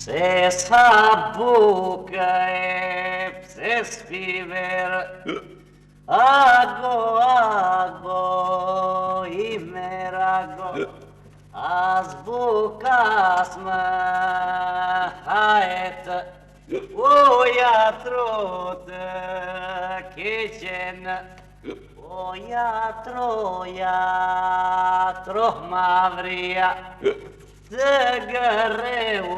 Se sa buka e pse spiver, ago, ago, ime rago, as bukas më hajet, oja trotë keqen, oja troh mavria, të gëreu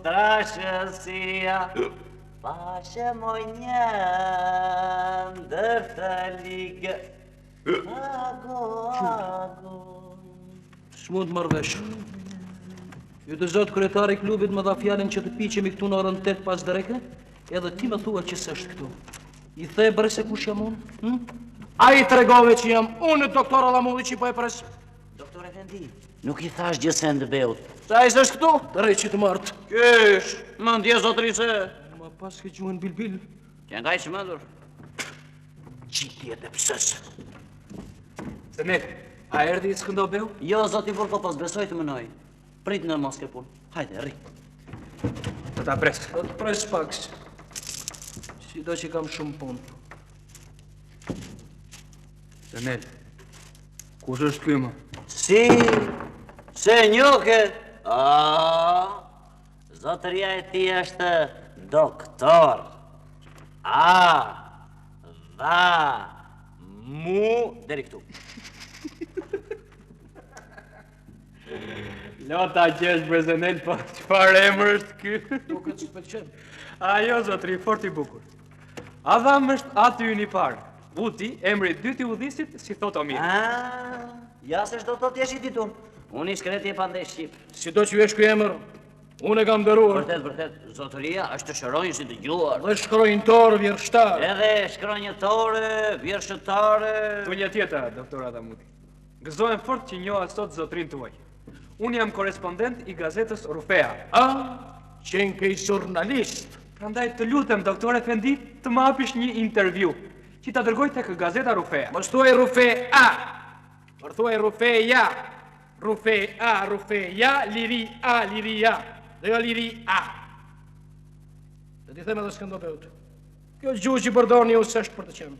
trashësia, pashe moj një ndër të ligë, ago, ago. S'mund marrë vesh. Ju të zotë kryetari i klubit më dha fjalën që të piqemi këtu në orën 8 pas dreke, edhe ti më thua që s'është këtu. I the bre se kush jam unë? A i tregove që jam unë doktor Allamulli që po e pres? Doktor Efendi, nuk i thash gjë se ndëbeut. Sa i s'është këtu? Të rej që të martë. Kysh, më ndje zotërise. Ma pas ke gjuhën bilbil. Që nga i shmëndur. Qitjet e pësës. Zemel, a erdi i s'këndobeu? Jo, zoti Vorkopos, besoj të mënoj. Prit në mos ke punë. Hajde, rri. Do t'a pres. Do të pres paks. Si do që kam shumë punë. Zemel, kush është ky më? Si, se njoke. Zotëria e ti është doktor. Deri këtu. Lota që është Brezenel, po qëfar emër është ky? Duke që pëlqen. Ajo, zotri, fort i bukur. Adam është aty një parë. Uti, emri dyti udhisit, si thot Omir. Ja se shdo të t'jesh i ditur. Unë i shkreti e pande Shqip. Si do që ju esh ky emër, unë e kam dëruar. Vërtet, zotëria është shëronjë si të gjuar. Dhe shkronjëtor, vjershtar. Edhe shkronjëtore, vjershëtare. Tu një tjeta, doktor Adamuti. Gëzohem fort që njoha sot zotrin tuaj. Unë jam korespondent i gazetës Rufea. Qenë ke i jurnalist. Prandaj të lutem, doktor Efendi, të më hapish një intervju, që ta dërgoj tek gazeta Rufea. Mos thuaj Rufea, por thuaj Rufeja. Rufeja, liria. Dhe jo liria. Dhe ti them edhe s'këndobeut. Kjo gjuhë që përdorni ju s'është për të qenë.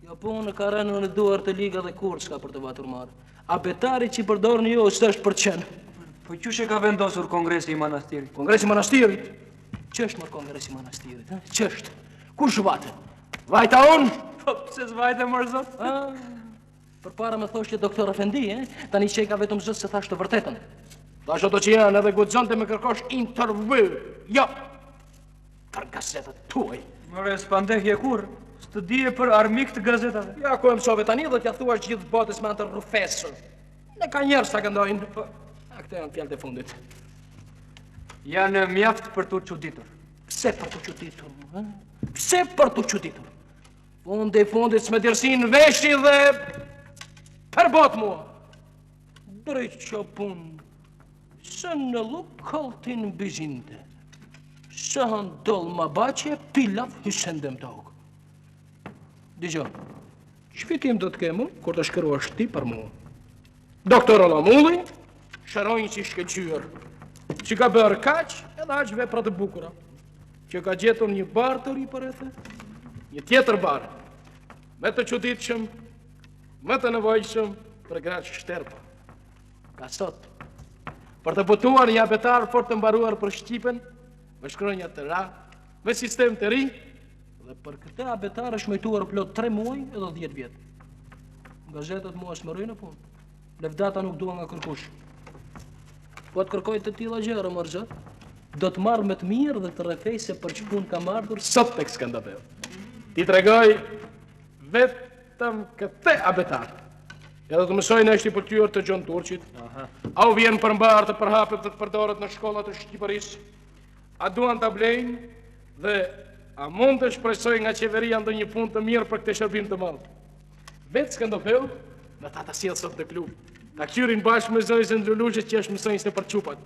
Jo punë ka rënë në duar të liga dhe kur s'ka për të vatur marë. A betari që përdorni ju s'është për të qenë. Po qysh e ka vendosur kongresi i manastirit? Kongresi i manastirit? Ç'është më kongresi i manastirit? Ç'është? Kush vate? Vajta unë? Po pse s'vajte mërë zot? Për para me thosh që doktor Efendi, tani që i ka vetëm zëtë se thash të vërtetën. Thash ato që janë edhe guxon të me kërkosh intervju. Jo, për gazetat tuaj. Mëre, s'pandehje kur? S'të dije për armik të gazetave? Ja, ku e mësove tani dhe t'ja thuash gjithë botës me anë të rufesër. Ne ka njerës ta këndojnë. Këte janë fjallët e fundit. Janë mjaft për t'u çuditur. Pse për t'u çuditur? Pse për t'u çuditur? Fundit s'me dirsin veshi dhe përbot mua. Drejt që punë, se në lukaltin bizinde, se handol ma bache, pilav hysendem të hukë. Dijo, shfitim do të kemë, kur të shkëruash ti për mua. Doktor Allamulli, shërojnë që shkëllqyër, që ka bërë kaq edhe aq vepra të bukura, që ka gjetur një barë të ri për e the, një tjetër barë, me të çuditshëm, me të nevojshëm për gratë shterpa. Ka sot, për të botuar një abetar fort të mbaruar për Shqipen, me shkronja të ra, me sistem të ri, dhe për këtë abetar është mejtuar plot 3 muaj edhe 10 vjetë. Gazetat mua smërojnë në punë. Levdata nuk dua nga kërkush. Po të kërkoj të tilla gjëra, mërgjë, do të marrë me të mirë dhe të rrefej se për që punë kam ardhur sot tek Skënderbeu. Ti tregoj vetë vetëm këtë abetar. Edhe të mësojnë është i pëlqyer të Gjon Turqit. Au vjen përmbar të përhapet dhe të përdoret në shkollat e Shqipërisë. A duan ta blejnë dhe a mund të shpresoj nga qeveria ndonjë punë të mirë për këtë shërbim të madh. Vetë Skënderbeu, me ta sjell sot në klub. Ta kqyrin bashkë me Zoizën Lulushit që është mësonjëse për çupat.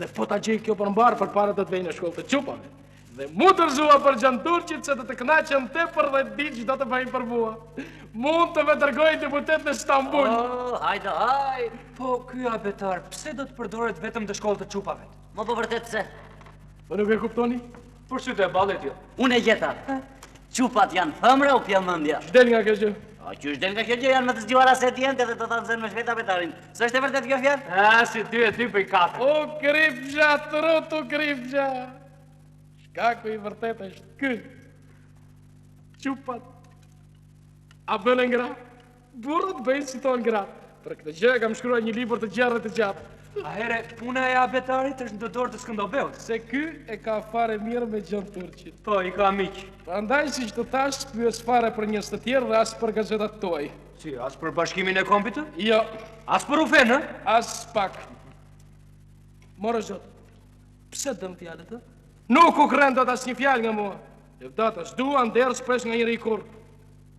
Dhe po ta gjej kjo përmbar përpara të vejnë në shkollë të çupave. Dhe mu tërzua për Gjon Turqit se të të kënaqen tepër dhe ditë që do të bëjnë për mua. Mund të me dërgoj deputet në Stambull. Hajde, hajde. Po, ky abetar, pse do të përdoret vetëm të shkollë të çupave? Mo po vërtet se. Po nuk e kuptoni? Për sy të ballet jo. Unë e gjeta. Qupat janë thëmra u pjellmendja. Ç'del nga kjo gjë? A qysh del nga kjo gjë janë më të zgjuara se tjente dhe të thanë zënë me shvet abetarin. Së është e vërtet kjo fjalë? Si 2 për 4. O kripgja, trotu kripgja. Shkaku i vërtet është ky. Qupat. A bënë ngra? Burrat bëjnë si tonë gra. Për këtë gjë kam shkruar një libër të gjerë të gjatë. A here, puna e abetarit është në dorë të Skënderbeut. Se ky e ka fare mirë me Gjon Turqit. Po, i ka miq. Prandaj siç të thash, ky është fare për njerëz të tjerë dhe as për gazetat tuaj. Si, as për bashkimin e kompit? Jo, As për ufen, ë? as pak. Morë zot. Pse dëm fjalët? Nuk u kren dot asnjë fjalë nga mua. Lëvdatas duan der s'presh nga njëri kur.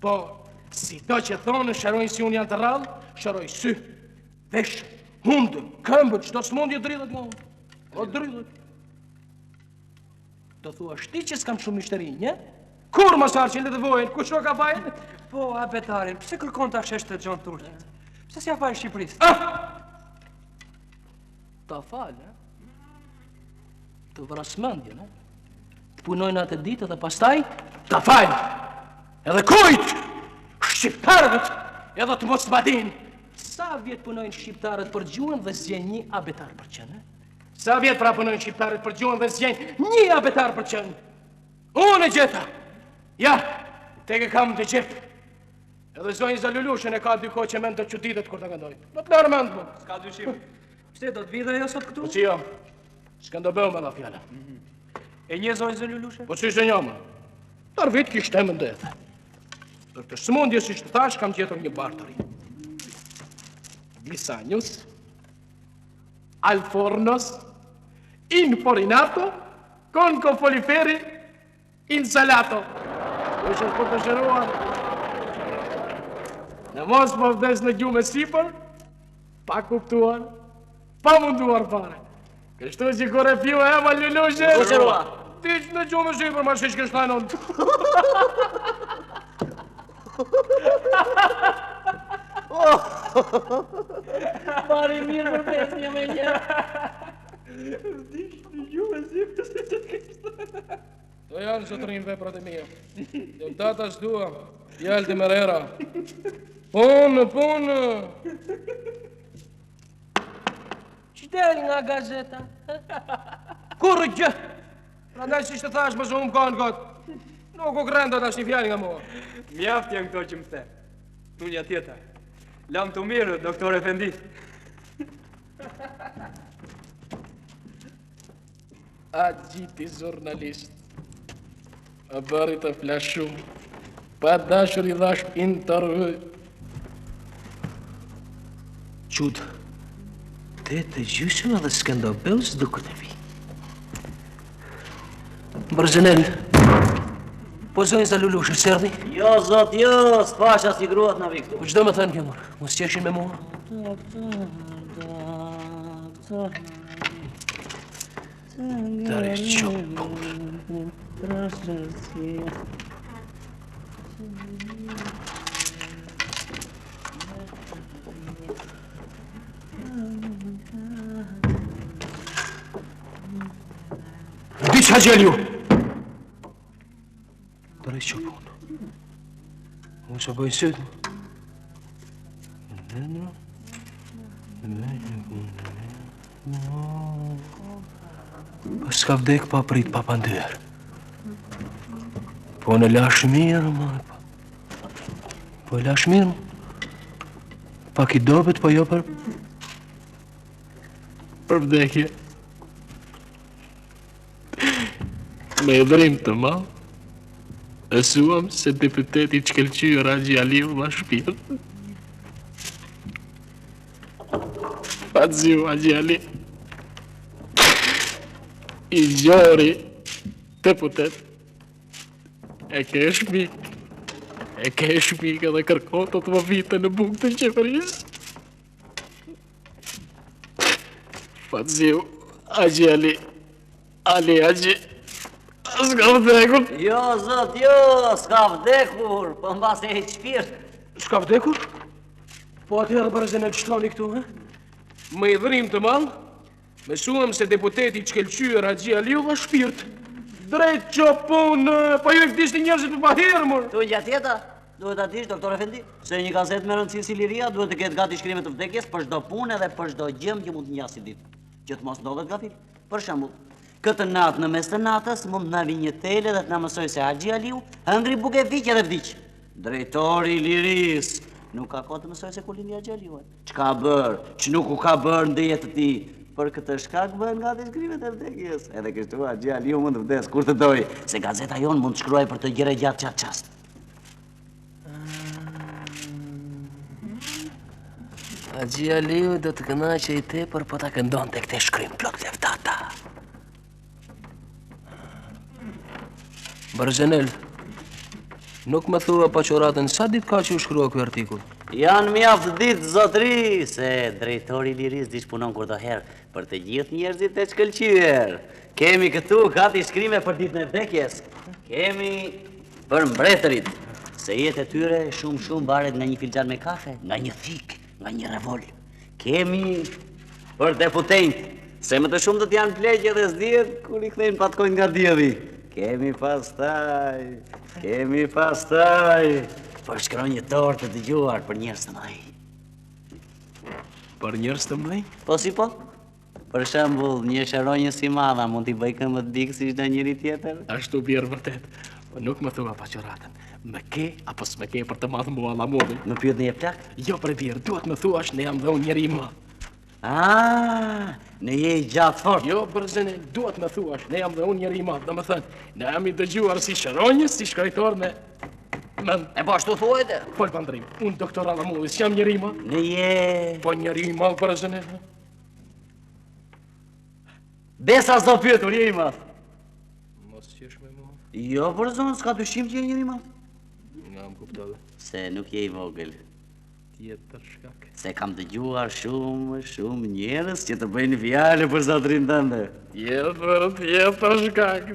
Po, si do që thonë, shërojnë si unë janë të rrallë, shëroj sy, vesh, hundë, këmbët, çdo smundje dridhet nga unë. O dridhet. Do thua shti që s'kam shumë mishteri, një? Kur masar që le të vojnë, ku shko ka fajnë? Po, abetarin, pse kërkon ta shesh të Gjon Turqit? Pse s'ja fal Shqipërisë? Ta falë, të vrasmendje, ne? Të punojnë atë ditë dhe pastaj, ta falë. Edhe kujt, shqiptarët, edhe të mos m'adin. Sa vjet punojnë shqiptarët për gjuhën dhe zgjen një abetar për qenë? Sa vjet pra punojnë shqiptarët për gjuhën dhe zgjen një abetar për qenë? Unë e gjeta. Ja, tek e kam të gjepë. Edhe zonjë Lulushën e ka dy kohë që mend të çuditet kur ta këndoj. Do të lërë mend më. S'ka dyshim. Pse do të vi dhe ajo sot këtu? Po që jo, Skënderbeu me dha fjala. E një zonjë Lulushe? Po që ishte një më. Tar vit kishte më ndethe. Për të smundje, si që të thash, kam gjetur një bartëri. Glisanius, Alfornos, Inforinato, Concofoliferi, Insalato. Është për të shëruar. Në mos më vdes në gjumë sipër, pa kuptuar, pa munduar fare. Kështu që kur e piu e ma Lulushe... Po shërua. Ti që në gjumë sipër, ma shish kështanon. Pari mirë për pesnja me një. Do janë zotërin veprat e mia. Deputatas dua, fjalë të merera. Punë. Qëtëri nga gazeta? Kur gjë? Prandaj si të thash më shumë kanë gotë. Nuk u krendot as një fjalë nga mua. Mjaft janë këto që më the. Tunja tjetër. Lam të mirë, doktor Efendi. A gjiti jurnalist. A bëri të flashum. Pa dashur i dhash intervju. Qudë. Te gjysëm edhe Skënderbeu s'duket e vi. Bërzenel. Po zonjë Lulushë, s'erdhi? Jo, zot, jo, s'pasha si gruat në viktu. Po çdo më thënë kjo mërë, mos qeshin me mua. Tare qopë. Diç Hagjelju! Tare qopë. Mos e bëjnë sytë. Po s'ka vdek pa prit pa pandyr. Po në lash mirë, ma. Po lash mirë. Pak i dobet, po jo për vdekje. Me dhrim të ma. Mësuam se deputeti Çkelqyer Haxhi Aliu ma shpirt. Faziu Haxhi Ali. I gjori deputet. E ke shpik. E ke shpik edhe kërkon të më vite në bukë të qeverisë. Faziu Haxhi Ali. Ali Haxhi. S'ka vdekur. Jo, zot, jo, s'ka vdekur, po mbas e hiq shpirt. S'ka vdekur? Po atëherë Barzanel ç'troni këtu, he? Më i dhrim të madh, mësuam se deputeti Çkelqyer Haxhi Aliu ka shpirt. Drejt që punë, po ju e këtishti njerëzit për pahirëmur. Tu një tjeta, duhet ta dish, doktor Efendi, se një gazet me rëndësi si Liria duhet të ketë gati shkrimet të vdekjes për çdo punë edhe për çdo gjë që mund të njasi ditë. Që të mos ndodhet gafil. Për shembull, këtë natë në mes të natës mund na vi një tele dhe të na mësoj se Haxhi Aliu hëngri bukë vdiq edhe vdiq. Drejtori i Liris nuk ka kohë të mësoj se ku lindi Haxhi Aliu. Ç'ka bër, ç'nuk u ka bër në jetë të tij. Për këtë shkak bëhen gati shkrimet e vdekjes. Edhe kështu Haxhi Aliu mund të vdes kur të doj, se gazeta jon mund të shkruaj për të gjëra gjatë çat çast. Haxhi Aliu do të kënaqej i tepër po ta këndonte këtë shkrim plot leftata. Barzanel, nuk më thua paqoratën sa ditë ka që u shkrua ky artikull? Janë mjaft ditë, zotri, se drejtori i Liris disponon kurdoherë për të gjithë njerëzit e Çkelqyer. Kemi këtu gati shkrime për ditën e vdekjes. Kemi për mbretërit, se jetë e tyre shumë varet nga një filxhan me kafe, nga një thik, nga një revol. Kemi për deputejt, se më të shumë të janë plegje dhe zdijet kur i kthejnë patkojnë nga djedhi. Kemi pastaj, për shkron një torë të dëgjuar për njerëz të mëdhenj. Për njerëz të mëdhenj? Po si po? Për shembull, një shëronjë si madha mund t'i bëj këmbë të dikë si çdo njëri tjetër? Ashtu bjerë vërtet, po nuk më thua paqoratën. Më ke apo s'më ke për të madh mua Allamudi? Më pyet në jep plak? Jo për bjerë, duhet më thuash ne jam dhe unë njeri i madh. Ne je i gjatë fort. Jo, Barzanel, duhet më thuash, ne jam dhe unë njeri i madh, domethënë, ne jam i dëgjuar si shëronjës, si shkritor me mend. E po ashtu thuajte? Fol pandrim, unë doktor Allamudi, s'jam njeri i madh? Ne je... Po njeri i madh, Barzanel. Besa s'do pyetur, je i madh. Mos qesh me mua. Jo, për zonë, s'ka dyshim që je njëri i madh. Nga më kuptove. Se nuk je i vogël. Tjetër shkak. Se kam dëgjuar shumë njerëz që të bëjnë fjalë për zotrin tënde. Tjetër shkak,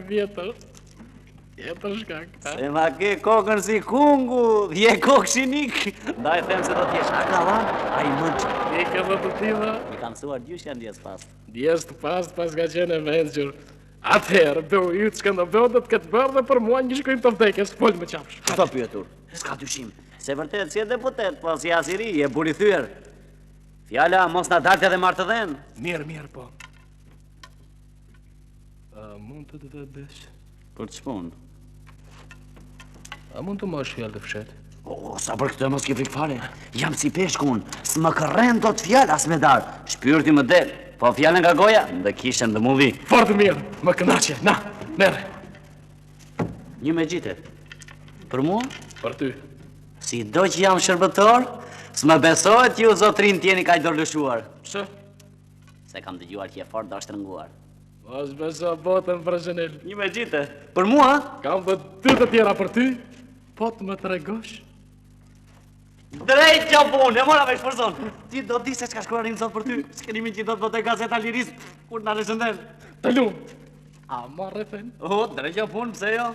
tjetër shkak. Se ma ke kokën si kungu, je kokë shinik. Ndaj them se do t'jesh akavan, a i mënç. E ke dhe të tila? Mi kam mësuar gjysh janë djes pas. Djes të pas ka qenë e mençur. Atëherë, do ju të skëndëbeu dhe të këtë bërë dhe për mua një shkrim të vdekjes, fol më qafsh. Ka pyetur, s'ka dyshim. Se vërtet si e deputet, po si asiri, je buri thyer. Fjala mos na dalte edhe martë dhen. Mirë, po. A mund të të besh? Për ç'punë? A mund të mosh fjallë të fshet? O, sa për këtë mos ke frikë fare. Jam si peshkun, s'më kërren do të fjallë as me darë. Shpyrti më del, po fjallën nga goja, ndë kishen dhe mudhi. Fort mirë, më kënaqe, na, merre. Një me gjite. Për mua? Për ty. Si do që jam shërbëtor, s'më besohet ju zotrin t'jeni ka i dorëlëshuar. Pse? Se kam dëgjuar që je fort do shtrënguar. Mos beso botën, Barzanel. Një me gjite. Për mua? Kam dhe dy të tjera për ty, po të më tregosh. Drejt që punë, e mora vesh për zonë. Ti do di se çka shkruarin sot për ty. Shkrimin që do të bote gazeta Liris, kur na lëshënden. Të lumë. A marrë fen? O, drejt që punë, pse jo?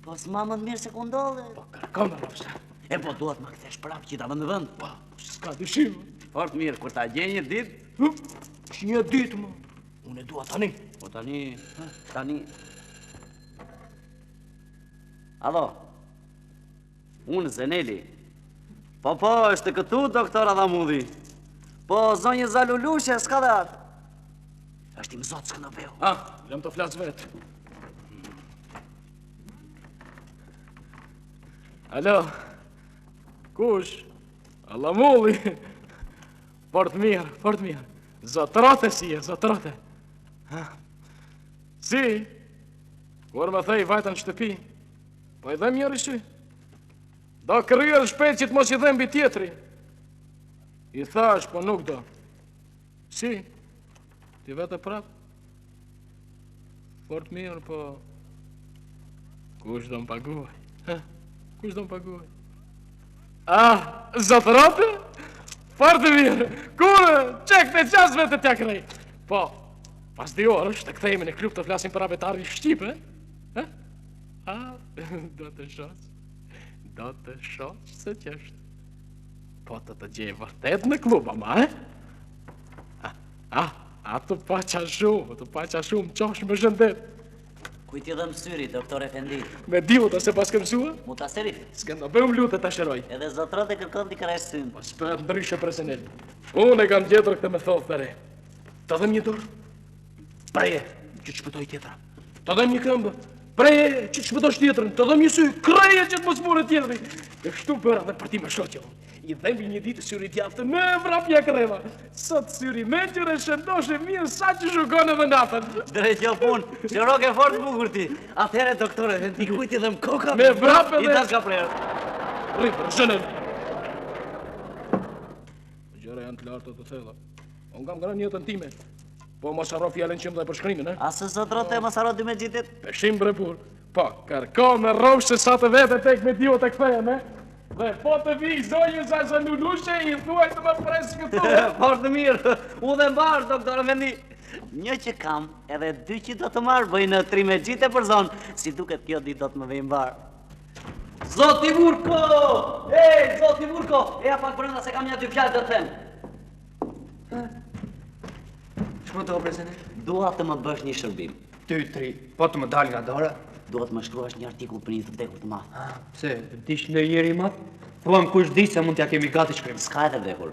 Po s'ma më të mirë se ku ndodhe. Po kërkon në rofsa. E po duhet më kthesh prapë që ta vënd në vënd. Po, s'ka dyshim. Fort mirë, kur ta gjej një ditë. Një ditë më. Unë e dua tani. Po tani. Alo. Unë Zeneli. Po, është këtu, doktor Adamudi. Po, zonjë Zalulushe, s'ka dhe atë. Është i mëzot Skënderbeu. Lëm të flasë vetë. Alo, kush? Allamulli. Fort mirë. Zotrote si e, zotrote. Si? Kur më thej vajta në shtëpi, Po i dhem njëri sy. Do kryer shpejt që të mos i dhem mbi tjetri. I thash, po nuk do. Si? Ti vetë prap? Fort mirë, po... Kush do më paguaj? Kush do më paguaj? Zotërote? Fort mirë. Kurë, qek të qasve të tja krej. Po, pas 2 orësh të kthejme në klub të flasim për abetari Shqipe, do të shosh. Do të shosh se qështë. Po të gjej vërtet në klub, ama, të paqa shumë, qosh më shëndet. Kujt i dhëm syri, doktor Efendi? Me diut, ose pas këmësua? Mu ta serif. S'këndo bëjmë lutë të shëroj. Edhe zotrot e kërkon t'i kresh syn. Po s'pët ndryshe presenel. Unë e kam gjetër këtë me thotë të re. Të dhem një dorë. Preje, që të shpëtoj tjetra. Të dhem një këmbë. Preje, që të shpëtoj tjetrën. Të dhem një sy. Kreje që të mos mure tjetëri. E shtu bëra dhe për ti më shoqjo. I dhemi një ditë syri djaftë me vrapja kreva. Sot syri me qëre shëndoshe mirë sa që shukon edhe natën. Drejt jo pun, që roke fort bukur ti. Atëhere, doktore, ti kujt i dhem koka? Me vrap edhe... I dash ka prerë. Ripër, shënën. Gjëra janë të lartë të thella. Unë kam gërën jetën time. Po mos harro fjallën qëmë dhe për shkrimin, Asë zotrote mos harro dy me gjitit? Peshim bre pur. Po, kërko me rovsh se sa të vete tek me dio të kthejem, Dhe po të vi zonjë sa se nulushe, i thuaj të më presë këtu. Fort mirë, u dhe mbarë, doktor Efendi. Një që kam, edhe 2 që do të marrë, bëjnë 3 me gjite për zonë. Si duket kjo ditë do të më vej mbarë. Zoti Vurko! Ej, Zoti Vurko! Eja pak brenda se kam një 2 fjallë të them. Shmo të presenel? Dua të më bësh një shërbim. 2, 3, po të më dalë nga dora? Dua të më shkruash një artikull për një të vdekur të madh. Pse, dish në jeri madh? Thuam kush di se mund t'ja kemi gati shkrim. S'ka e të vdekur.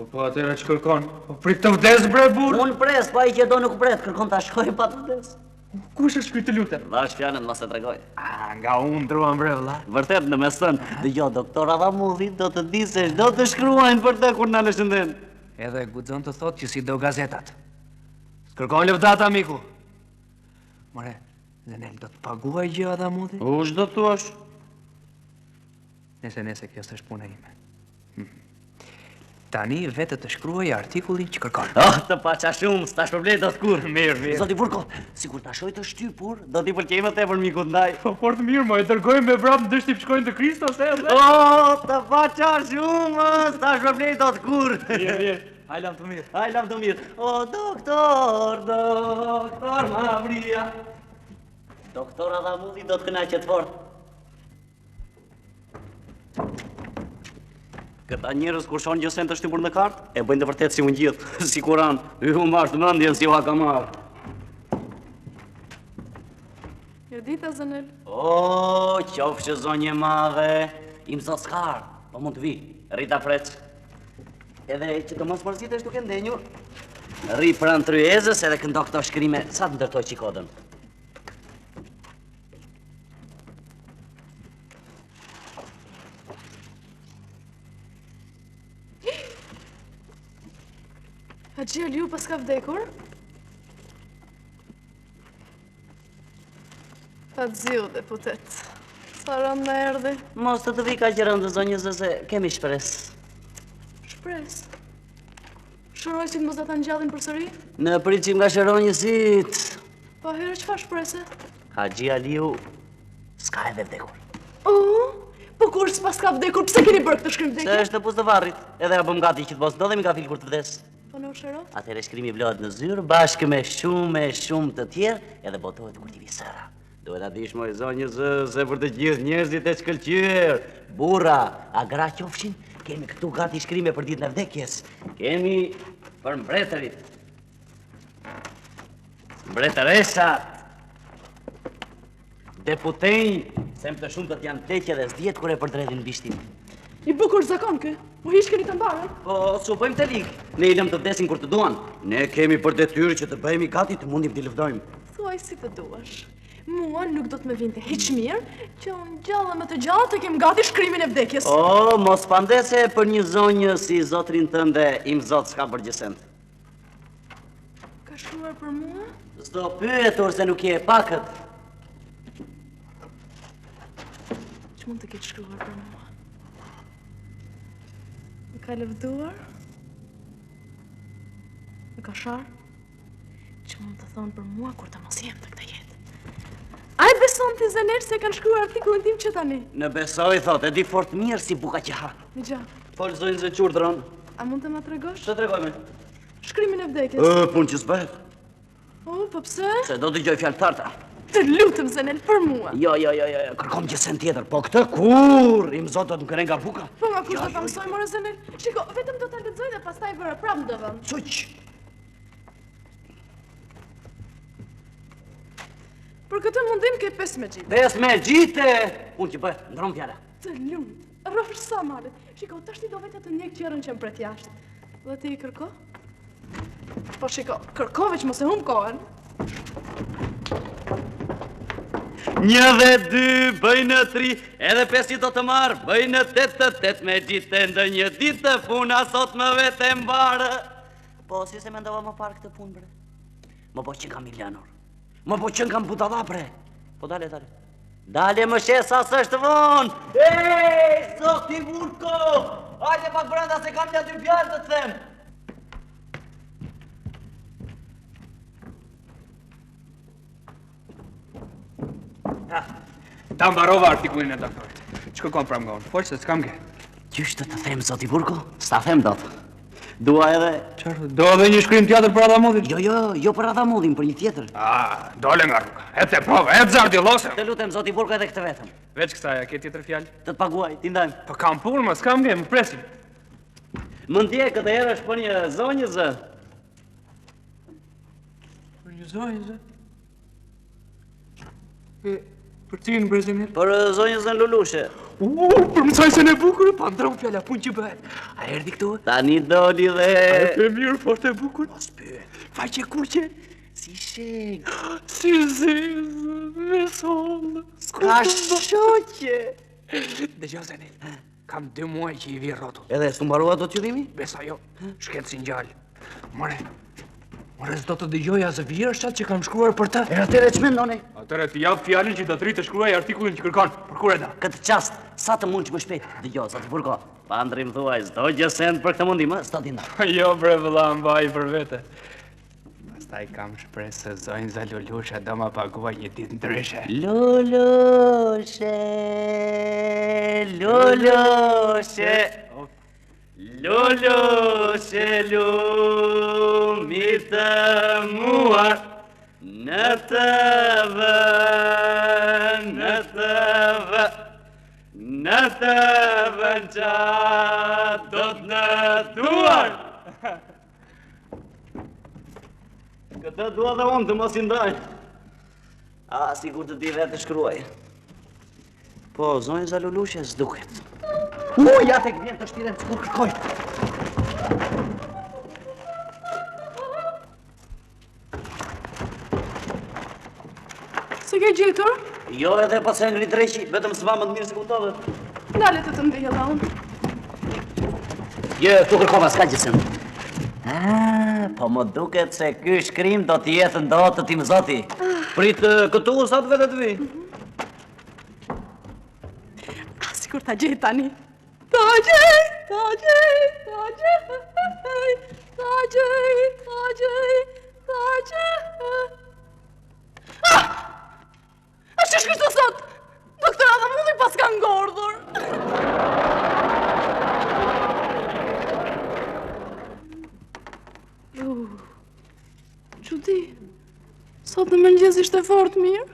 Po atëra që kërkon? Po prit të vdes bre burr? Unë pres, pa i që do nuk pret, kërkon ta shkoj pa të vdes. Kush është ky të lutem? Dhash fjalën mos e tregoj. Nga unë druan bre vëlla. Vërtet në mes tën, dëgjoj doktor Adamulli do të di se do të shkruajnë për të kur na lëshënden. Edhe guxon të thotë që si do gazetat. S'kërkon lëvdata miku. More, Zenel do të paguaj gjë Adamulli? U ç'do thuash? Nese kjo s'është puna ime. Tani vetë të shkruaj artikullin që kërkon. Të paqa shumë, s'tash problem do të kur. Mirë. Zoti Vurko, sikur ta shoj të shtypur, do t'i pëlqej më tepër mikut ndaj. Po fort mirë, mo e dërgojmë me vrap në dështi për shkojnë të Kristos, Të paqa shumë, s'tash problem do të kur. Mirë. Hajlam të mirë. Hajlam të mirë. O, doktor Mavria. Doktor Adamulli do të kënaqet fort. Këta njerëz kur shohin gjësen të shtypur në kartë, e bëjnë të vërtet si unë gjithë, si kuran, ju mbash të mendjen si u ka marr. Judita Zenel. O, qofshë zonje madhe, im zot s'kar, po mund të vi, Rita Freç. Edhe që të mos mërzitesh duke ndenjur, rri pranë tryezës edhe këndo këto shkrime, sa të ndërtoj qikodën. Haxhi Aliu pas ka vdekur? Pa të ziu deputet. Sa rënd me erdi? Mos të vi ka që rëndë zonjës se kemi shpres. Shpres. Shëroj si të mos dhe ta ngjallin për sëri? Në pritshim nga shëronjësit. Pa herë çfarë shprese? Haxhi Aliu s'ka edhe vdekur. Po kur s'pas ka vdekur, pse keni bërë këtë shkrim Se vdekje? është të pus të varrit, edhe ja bëm gati që të mos ndodhemi nga fil kur të vdes. Po në ushero? Atëherë shkrimi vlohet në zyrë bashkë me shumë të tjerë edhe botohet kur t'i vi sëra. Duhet ta dish moj zonjës se për të gjithë njerëzit e shkëlqyer, burra, a gra qofshin, kemi këtu gati shkrime për ditën e vdekjes. Kemi për mbretërit, mbretëresat, deputenj, se më të shumë të janë pleqe dhe s'dihet kur e përdredhin bishtin. I bukur zakon kë? U hishkeni të mbarë? Po, s'u bëjmë të ligë. Ne i lëm të vdesin kur të duan. Ne kemi për detyrë që të bëhemi gati të mundim t'i lëvdojmë. Thuaj si të duash. Mua nuk do të më vinte hiç mirë që unë gjallë më të gjallë të kem gati shkrimin e vdekjes. O, mos pandese për një zonjë si zotrin tënde, im zot s'ka përgjësend. Ka shkruar për mua? S'do pyetur se nuk je e pakët. Që mund të ketë shkruar për mua? Më ka lëvduar? Më ka sharë? Që mund të thonë për mua kur të mos jem të këtë jetë? A e beson ti Zenel se kanë shkruar artikullin tim që tani? Në besoj, thot, e di fort mirë si buka që ha. Në gja, Folë zonjë zë qurdron. a mund të ma tregosh? Të tregojme. Shkrimin e vdekjes. Punë që s'bëhet. O, po pse? Se do t'i gjoj fjallë tarta. Të lutëm Zenel për mua. Jo, kërkom gjësen tjetër. Po këtë kur? Im zotë do të më kërën nga buka. Po nga kush do ta mësoj more Zenel? Shiko, vetëm do ta lexoj dhe pastaj vëre prapë në vend. Suq! Për këtë mundim ke 15 gjitë. 15 gjite! Punë që bëhet, ndron fjalla. Të lumt, rrofsh sa malet. Shiko, tash ti do vetë të njeh qerën që më pret jashtë. Dhe ti i kërko? Po shiko, kërko veç mos e humb kohën. 1 dhe 2, bëjnë 3, edhe 5 që do të marrë, bëjnë 8 me gjitë ndë një ditë, puna sot më vete mbarë. Po, si se me ndova më parë këtë punë, bre? Më po që nga milionor. Më po që nga budalla, bre. Po dale. Dale më shesa së është vonë. Ej, zoti Vurko! Hajde pak brenda se kam një 2 fjalë të të them. Ta mbarova artikullin e doktorit. Që kërkon pra nga unë? Folë se s'kam ke. Qysh të them, zoti Vurko? S'ta them dot. Dua edhe... Qarë, do edhe një shkrim tjetër për Adamudin? Jo për Adamudin, për një tjetër. Dole nga rruga. Ete prove, ete zardilose. Të lutem, zoti Vurko, edhe këtë vetëm. Veç kësaj, a ke tjetër fjalë? Të të paguaj, ti ndajmë. Po kam punë, më s'kam ke, më presim. Më ndje këtë herë është për një zonjë zë. Për një zonjë, zë? Për cilin, bre Zenel? Për zonjë zën Lulushe. Për mësaj se në bukur, pa ndron fjalla, punë që bëhet. A erdi këtu? Tani doli dhe... A e të mirë, fort e bukur? Mos pyet. Faqe kuqe. Si shek. Si zezë, me sollë. Ka shoqe. Dëgjoj Zenel, kam 2 muaj që i vi rrotull. Edhe s'u mbarua do t'judhimi? Besa jo, shket si njallë. More s'do të dëgjoja zë vjershat që kam shkruar për të. E atëre që mendoni? Atëre të japë fjallin që do të rritë të shkruaj artikullin që kërkon. Për kur e da? Këtë qast, sa të mund që më shpejt. Dëgjo, zoti Vurko. Pa ndrim thuaj, s'do gjësend për këtë mundim, s'do t'inda. Jo, bre vëlla, mbaj për vete. Pastaj kam shpresë se zonjë za Lulusha do ma paguaj një ditë ndryshe. Lulushe, Lulushe, Lulushe, lumit të muar, në të vë, në të vë, në të vën qa do të në duar. Këtë dua dhe unë të mos i ndaj. Sigur të di vetë të shkruaj. Po, zonjë za Lulushe s'duket. Ja tek vjen të shtiren të kur kërkoj. Se ke gjetur? Jo edhe pa se ngri dreqi, vetëm s'va më të mirë se kuptohet. Dale të të mbjella unë. Jo, tu kërkova, s'ka gjësën. Po më duket se ky shkrim do t'jetë ndotë tim zoti. Prit këtu sa të vete të vi. Sikur ta gjej tani. Ta gjej, ta gjej, ta gjej, ta gjej, ta gjej, ta gjej. Është shkruar sot. Doktor Adamulli pas ka ngordhur. Çudi. Sot në mëngjes ishte fort mirë.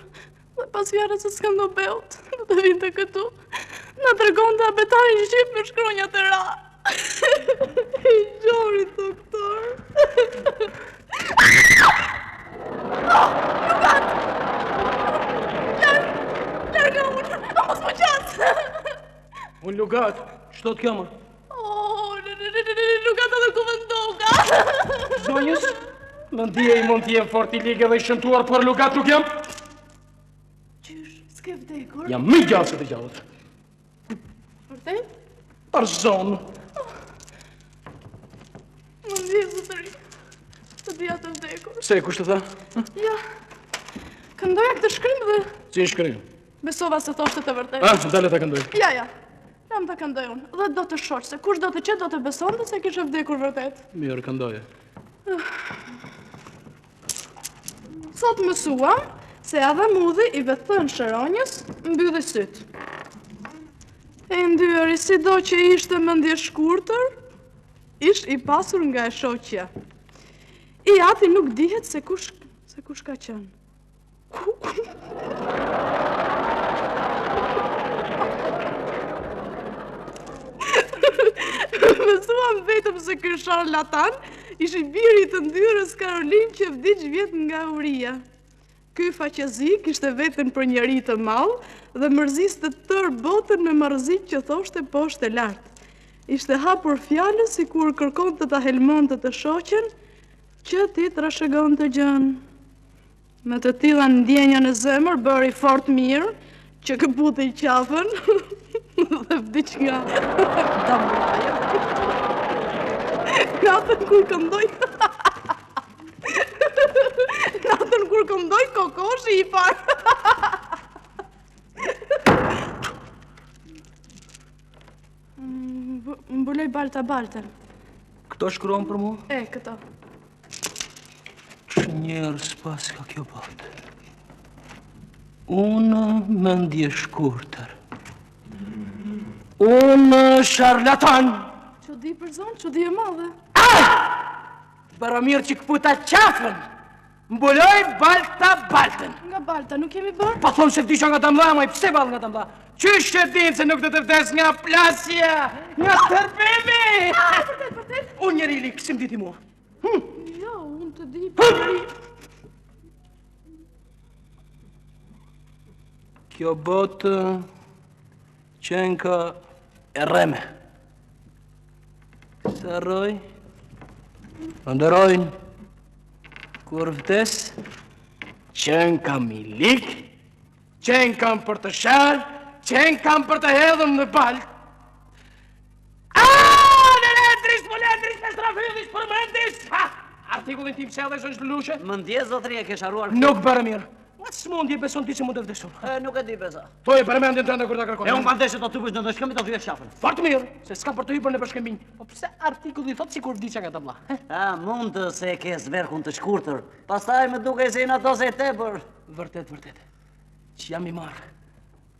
Dhe pas fjarës se s'kam do beut, do të vinte këtu. Na tregon të abetarin shqip me shkronja të ra. I gjori, doktor. Lugat! Lërga unë, a mos më qasë. Unë Lugat, ç'do të kjama? Lugat edhe ku vendoka. Zonjës, më ndije i mund t'jem fort i ligë dhe i shëntuar, por Lugat nuk jam. Qysh, s'ke vdekur? Jam më gjallë se të gjallët. Vërtet? Për zonë. Më ndije zotëri. Të dija të vdekur. Se, kush të tha? Ja, këndoja këtë shkrim dhe... Si në shkrim? Besova se thoshte të vërtetë. Dale ta këndoj. Ja. Jam të këndoj unë. Dhe do të shoq se kush do të qetë do të besonte se kishe vdekur vërtet. Mirë, këndoje. Sot mësuam se edhe mudhi i vethën shëronjës mbylli syt. E ndyeri sido që ishte mendje shkurtër, ish i pasur nga e shoqja. I ati nuk dihet se kush ka qenë. Mësuam vetëm se ky sharlatan ishi biri të ndyrës Karolin që vdiq vjet nga uria. Ky faqezi kishte veten për njeri të madh dhe mërziste tërë botën me marrëzit që thoshte poshtë e lartë. Ishte hapur fjalës sikur kërkonte ta helmonte të shoqen që ti trashëgonte gjën. Me të tilla ndjenja në zemër bëri fort mirë që këputi qafën dhe vdiq nga damlaja. Natën kur këndoj kokoshi i parë. Mbuloj balta. Këto shkruan për mua? Këto. Që njerës pas ka kjo botë. Unë mendje shkurtër. Unë sharlatan. Që di për zonë, që di e madhe. Bara mirë që këputa qafën. Mbuloj baltën. Nga balta, nuk kemi bërë? Pa thonë se vdisha nga damla, ma i pse balë nga damla? Qysh që dinë se nuk do të vdes nga plasja, nga tërbimi? Vërtet. Unë njeri li, kësim diti mua. Jo, unë të di për Kjo botë qenka e reme. Sa roj, ndërojnë, kur vdes, qenka mi lik, qenka për të sharë, qenka për të hedhëm në balë. Në letris, me strafidis, përmendis! Artikullin tim se edhe është zhlushe? Mëndje, zotëri, e ke sharuar Nuk bërë mirë. Atë s'mundje beson ti që mund të vdesun. Nuk e di besa. To e përmendin të ndë kur të kërkon. E unë bandeshe të të bësh në dëshkëmi të të shafën. Fort mirë, se s'ka për të hypër në përshkëmbinj. Po pse artikulli thot si kur vdicja nga tabla? Mund të se ke zverkun të shkurtër. Pastaj me duke se i në ato se e tepër. Vërtet. Që jam i marrë.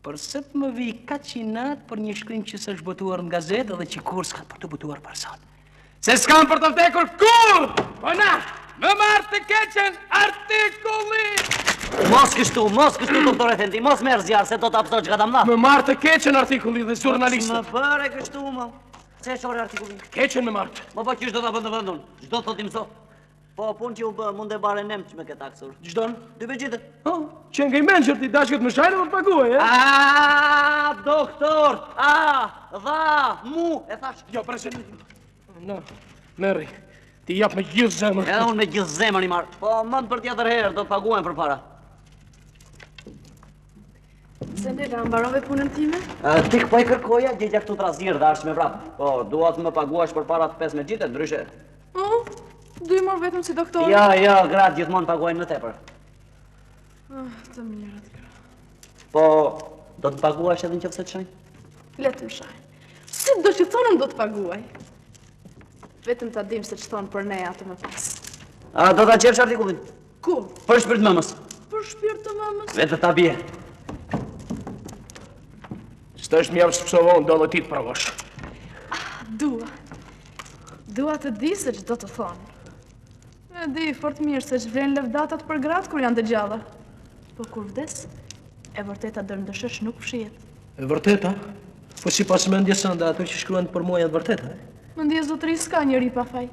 Përse të më vi ka qinat për një shkrim që s'është botuar në gazetë dhe që kur s'ka për të botuar person. Se s'kam për të vdekur kur! Po na, më marrë të keqen artikulli! Mos kështu, doktor Efendi, mos merë zjarë se do të apësoj që ka damla. Më marrë të keqen artikulli dhe jurnalistët. Më bëre kështu, më. Se shore artikulli. Keqen më marrë. Po qysh do të bëndë vëndun? Gjdo të thotim so. Po pun që u bë, mund e bare nem që me këtë aksur. Gjdon? 2 begjitet. Që nga i menqër ti dashkët më shajnë dhe të paguaj, e? Doktor, dha, mu, e thash. Jo, preseni. No, Meri, ti jap me gjithë zemër. Edhe unë me gjithë zemër i marë. Po mënd për tjetër herë, do të paguajnë për para. Se ndela, mbarove punën time? Tik po i kërkoja, gjegja këtu të razirë dhe ashtë me vrapë. Po, duat më paguash për para të 15 gjitet, ndryshe. Du i morë vetëm si doktor? Ja, gratë gjithmonë paguajnë në tepër. Të mirët, gra. Po, do të paguash edhe në qëfëse të shajnë? Letë më shajnë. Si do që thonëm do të paguaj? Vetëm të dim se që thonë për ne atë më pas. Do të qepsh artikullin? Ku? Për shpirt mëmës. Për shpirt të mëmës? Vetë ta bje. Së është mjavë së pësovon, do në ti të pravosh. Dua të di se që do të thonë. E di fort mirë se që vlen lëvdatat për gratë kur janë të gjalla. Po kur vdes, e vërteta dërndëshësh nuk fshihet. E vërteta? Po si pas mendje sënda ato që shkruen për mua janë vërteta, e? Mendje zotëri s'ka njëri pa faj.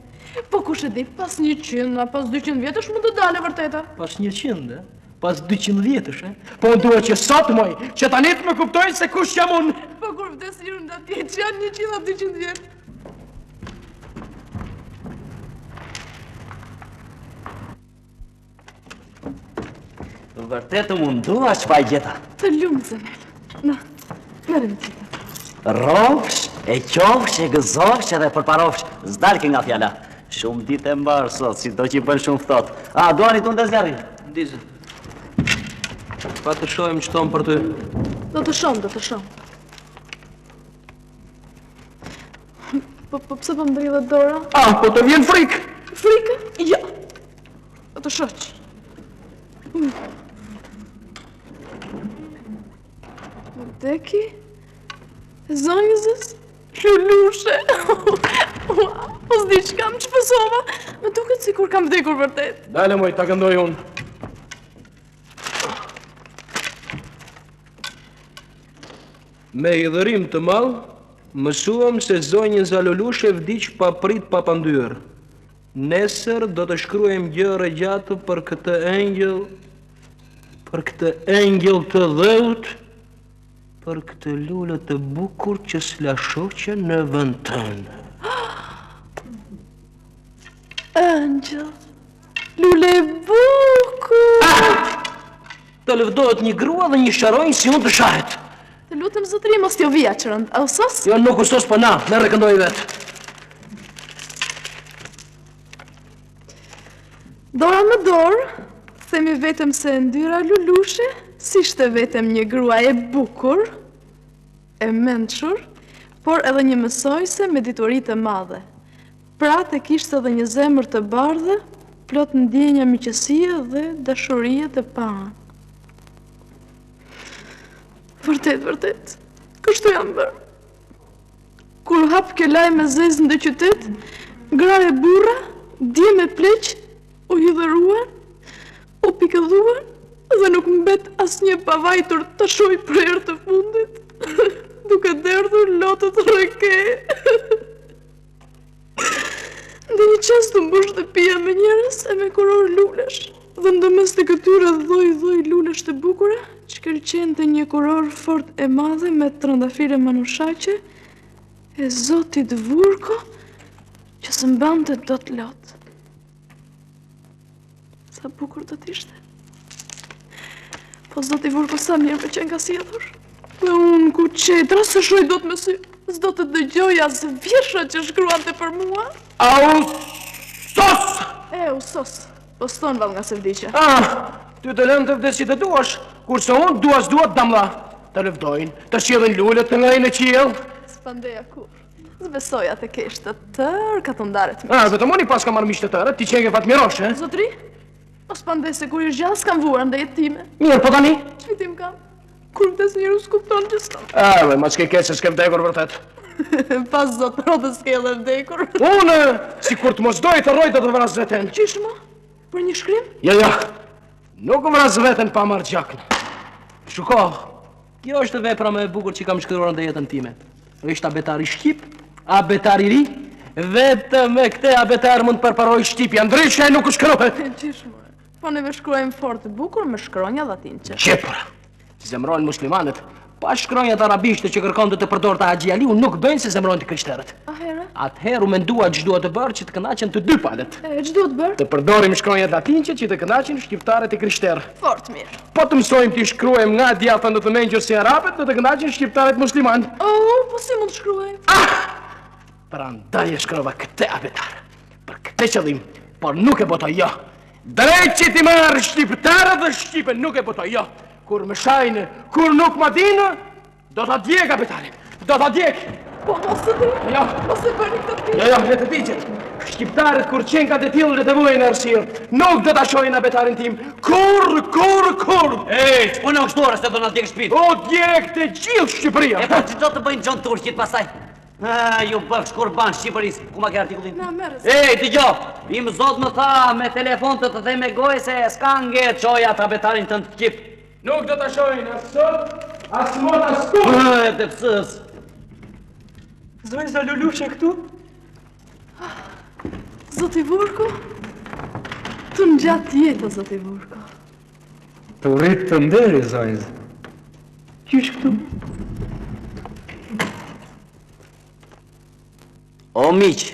Po kush e di, pas 100, pas 200 vjetësh mund të dalë e vërteta. Pas 100, e? Pas 200 vjetësh, e? Po në duhet që sot, moj, që ta të më kuptojnë se kush jam unë. Po kur vdes njërë nda tje që janë 100 a 200 vjetë. Vërtetë mundua që pa i gjeta. Të lumë, Zenel. Na, merë në qita. Rofsh, e qofsh, e gëzofsh edhe përparofsh. Zdalke nga fjalla. Shumë dit e mbarë sot, si do që i bën shumë fëtot. Duani të ndë zjarri? Ndizë. Pa të shojmë që tonë për ty. Do të shoh, do të shoh. Po pse po mbrillet dora? Po të vjen frikë. Frikë? Ja. Do të shoh. Deki? Zonjëzës? Lulushe? Po s'di që kam që pësova? Më duket si kur kam vdekur vërtet. Dale moj, ta këndoj unë. Me i dhërim të madh, mësuam se zonjën Zalulushe vdiq pa prit pa pandyr. Nesër do të shkruajmë gjëra gjatë për këtë engjëll të dheut, për këtë lule të bukur që s'la shoqe në vend tënë. Angjëll, lule bukur. Të lëvdohet një grua dhe një sharonjë si unë të shahet. Të lutem zotëri mos t'jo vija qërënd, a usos? Jo nuk usos për na, me rekëndoj vetë. Dora më dorë, themi vetëm se ndyra Lulushe, si shte vetëm një grua e bukur, e mençur, por edhe një mësojse me diturit të madhe. Pra të kishtë edhe një zemër të bardhe, plot ndjenja miqësie dhe dashurie të parë. Vërtet, kështu jam bërë. Kur hap ke laj me zezë në qytet, gra e burra, dje me pleq, u hidhëruar, u pikëdhuar, dhe nuk mbet as një pavajtur të shoj për herë të fundit, duke derdhur lotët rëke. Dhe një qas të mbush dhe pia me njerës e me kuror lulesh, dhe ndëmes të këtyre dhoj lulesh të bukura, shkëlqen të një kuror fort e madhe me trëndafire manushaqe, e zotit Vurko, që së mbante do të lot. Sa bukur do t'ishte. Po zoti Vurko sa mirë me qenë ka sjellur. Dhe unë ku qetra se shoj do të me sy, s'do të dëgjoj as vjesha që shkruante për mua. Usos! Po s'ton val nga se vdiqe. Ty të lënë të vdes që të duash, kurse unë duas duat damla. Të lëvdojnë, të sjellin lullet të ngajnë në qiell. S'pandeja kur. S'besoja të kesh të tërë ka të ndaret me. Vetëm unë i pas ka marrë miq të tërë, ti qenë ke fatmirosh, e? Zotri, o s'pandej se kur i gjallë s'kam vuar nda jetë time. Mirë, po tani? Qëfitim kam? Kur vdes njëru s'kupton që s'kam. Ma s'ke keq se s'ke vdekur vërtet. Pas zot rodës s'ke edhe vdekur. Unë, si kur të mos doj të rojtë të vras veten. Qish mo? Për një shkrim? Ja, nuk vras veten pa marrë gjaknë. Shuko, Kjo është vepra më e bukur që kam shkruar në jetën time. Është abetari shqip, abetari ri, vetëm me këtë abetar mund të përparoj shqipja, ndryshe nuk u shkrohet. Qish mo? Po neve shkruajmë fort të bukur me shkronja latinqe. Qepra, si zemrojnë muslimanët, pa shkronjat arabishte që kërkon të përdor të Haxhi Aliu, nuk bëjnë se zemrojnë të krishterët. Atëherë u mendua që duhet të bërë që të kënaqen të dy palët. Që duhet bërë? Të përdorim shkronjat latinqe që të kënaqen shqiptarët e krishterë. Fort mirë. Po të mësojmë të shkruajmë nga djatha në të mengjur si arabët, do të kënaqen shqiptarët muslimanë. Po si mund të shkruajmë? Prandaj e shkrova këtë abetar. Për këtë qëllim, por nuk e botoj jo. Drejt që ti marrë shqiptarët dhe shqipen nuk e botoj jo. Kur më shajnë, kur nuk më dinë, do t'a djek abetarin. Do t'a djek. Po mos të di. Jo. Mos e bëni këtë pjesë. Jo, le të digjet. Shqiptarët kur qenë ka të tillë dhe të vojnë arsirë, nuk do t'a shojnë abetarin tim. Kur. Ej, që punë ushtore se do na djek shtëpinë. O djek të gjithë Shqipëria. E po që do të bëjnë Gjon Turqit pasaj? Ju bëk shkurban Shqipërisë, ku ma ke artikullin? Na merës. Ej, dëgjo, im zot më tha me telefon të dhe me gojë se s'ka nge qoja të abetarin të në Shqip. Nuk do t'a shojnë as sot, as mot, as kur. E të pësës. Zonjë Zalulushe këtu? Zoti Vurko? Të në gjatë jetë, Zoti Vurko. Të rritë të nderi, zonjë. Qysh këtu? O miq,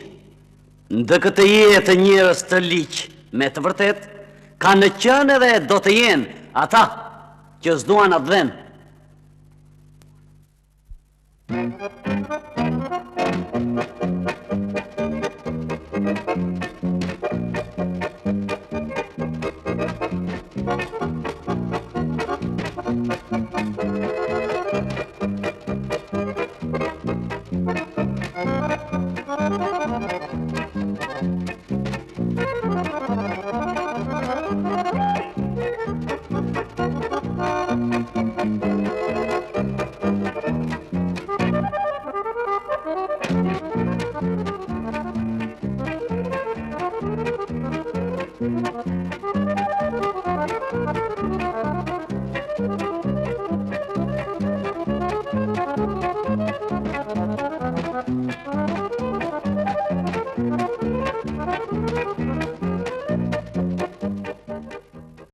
ndë këtë jetë njërës të liqë, me të vërtet, ka në qënë edhe do të jenë ata që s'duan atë dhenë.